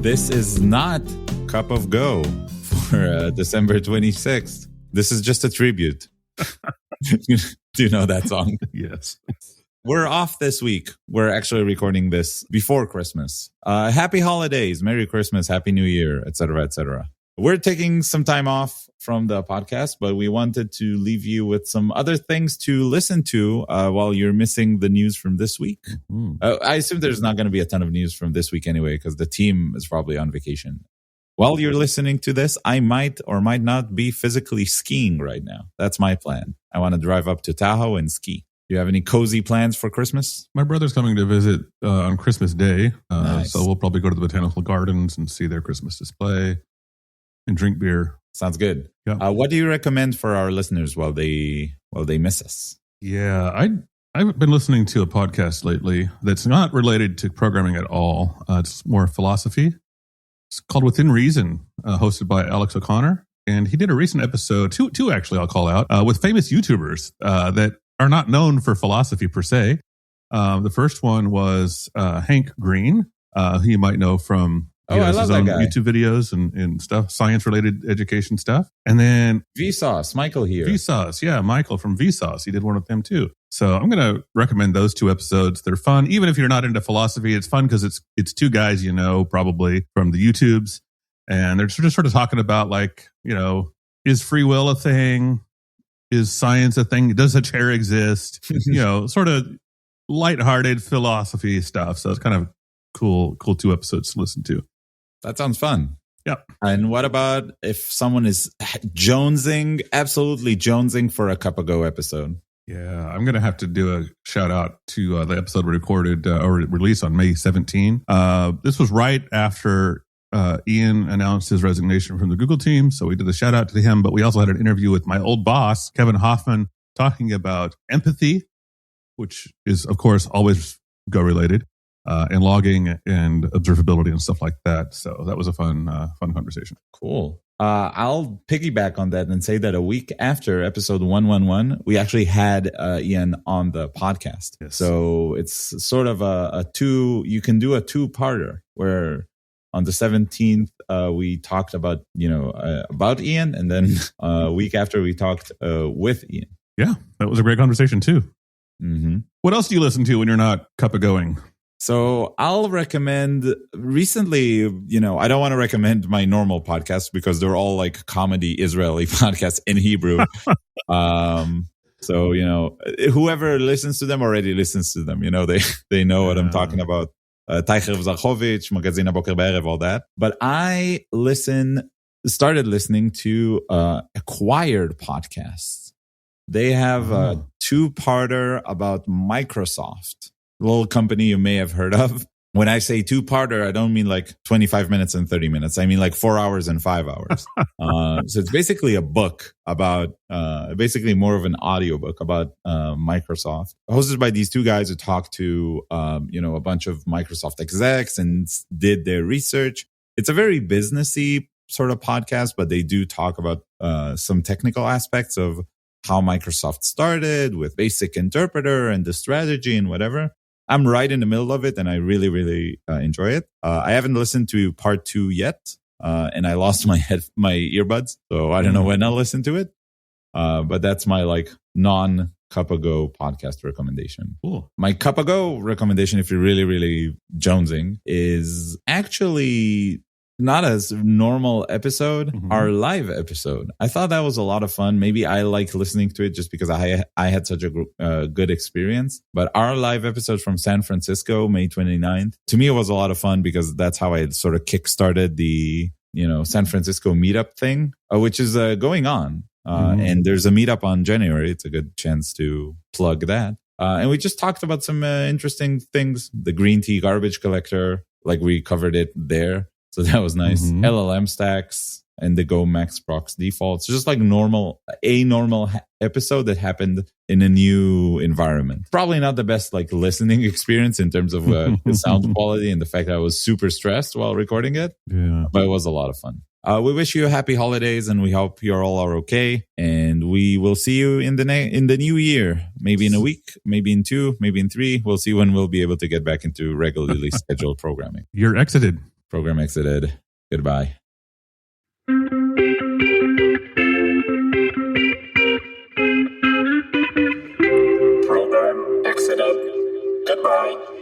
This is not Cup of Go for December 26th. This is just a tribute. Do you know that song? Yes. We're off this week. We're actually recording this before Christmas. Happy holidays, Merry Christmas, Happy New Year, etc., etc. We're taking some time off from the podcast, but we wanted to leave you with some other things to listen to while you're missing the news from this week. Mm. I assume there's not going to be a ton of news from this week anyway, because the team is probably on vacation. While you're listening to this, I might or might not be physically skiing right now. That's my plan. I want to drive up to Tahoe and ski. Do you have any cozy plans for Christmas? My brother's coming to visit on Christmas Day, Nice. so we'll probably go to the Botanical Gardens and see their Christmas display and drink beer. Sounds good. Yeah. What do you recommend for our listeners while they miss us? Yeah, I've been listening to a podcast lately that's not related to programming at all. It's more philosophy. It's called Within Reason, hosted by Alex O'Connor. And he did a recent episode, two actually I'll call out, with famous YouTubers that are not known for philosophy per se. The first one was Hank Green, who you might know from I love his that own guy. YouTube videos and stuff, science-related education stuff. And then Vsauce, Michael here. Vsauce, yeah, Michael from Vsauce. He did one with them too. So I'm going to recommend those two episodes. They're fun. Even if you're not into philosophy, it's fun because it's two guys you know probably from the YouTubes. And they're just sort of talking about like, is free will a thing? Is science a thing? Does a chair exist? Sort of lighthearted philosophy stuff. So it's kind of cool 2 episodes to listen to. That sounds fun. Yep. And what about if someone is absolutely jonesing for a Cup of Go episode? Yeah, I'm going to have to do a shout out to the episode we recorded or released on May 17. This was right after Ian announced his resignation from the Google team. So we did a shout out to him, but we also had an interview with my old boss, Kevin Hoffman, talking about empathy, which is, of course, always Go related, and logging and observability and stuff like that. So that was a fun conversation. Cool. I'll piggyback on that and say that a week after episode 111, we actually had Ian on the podcast. Yes. So it's sort of you can do a 2-parter where on the 17th, we talked about Ian, and then a week after we talked with Ian. Yeah, that was a great conversation too. Mm-hmm. What else do you listen to when you're not cup of going? So I'll recommend recently, I don't want to recommend my normal podcasts because they're all like comedy Israeli podcasts in Hebrew. So, whoever listens to them already listens to them. They know what I'm talking about. Teicher Zachovich, Magazine Boker Be'erev, all that. But I started listening to Acquired podcasts. They have a 2-parter about Microsoft, a little company you may have heard of. When I say 2-parter, I don't mean like 25 minutes and 30 minutes. I mean like 4 hours and 5 hours. So it's basically a book about, basically more of an audiobook about Microsoft, hosted by these 2 guys who talked to, a bunch of Microsoft execs and did their research. It's a very businessy sort of podcast, but they do talk about some technical aspects of how Microsoft started with Basic Interpreter and the strategy and whatever. I'm right in the middle of it, and I really, really enjoy it. I haven't listened to part 2 yet, and I lost my earbuds, so I don't know when I'll listen to it. But that's my non-Cup of Go podcast recommendation. Cool. My Cup of Go recommendation, if you're really, really jonesing, is actually not a normal episode, our live episode. I thought that was a lot of fun. Maybe I like listening to it just because I had such a good experience. But our live episode from San Francisco, May 29th, to me, it was a lot of fun because that's how I sort of kickstarted the, San Francisco meetup thing, which is going on. And there's a meetup on January. It's a good chance to plug that. And we just talked about some interesting things. The green tea garbage collector, like we covered it there. So that was nice. LLM stacks and the Go Max Prox defaults. Just like a normal episode that happened in a new environment. Probably not the best listening experience in terms of the sound quality and the fact that I was super stressed while recording it. Yeah. But it was a lot of fun. We wish you happy holidays and we hope you all are okay. And we will see you in the new year. Maybe in a week, maybe in 2, maybe in 3. We'll see when we'll be able to get back into regularly scheduled programming. You're exited. Program exited. Goodbye. Program exited. Goodbye.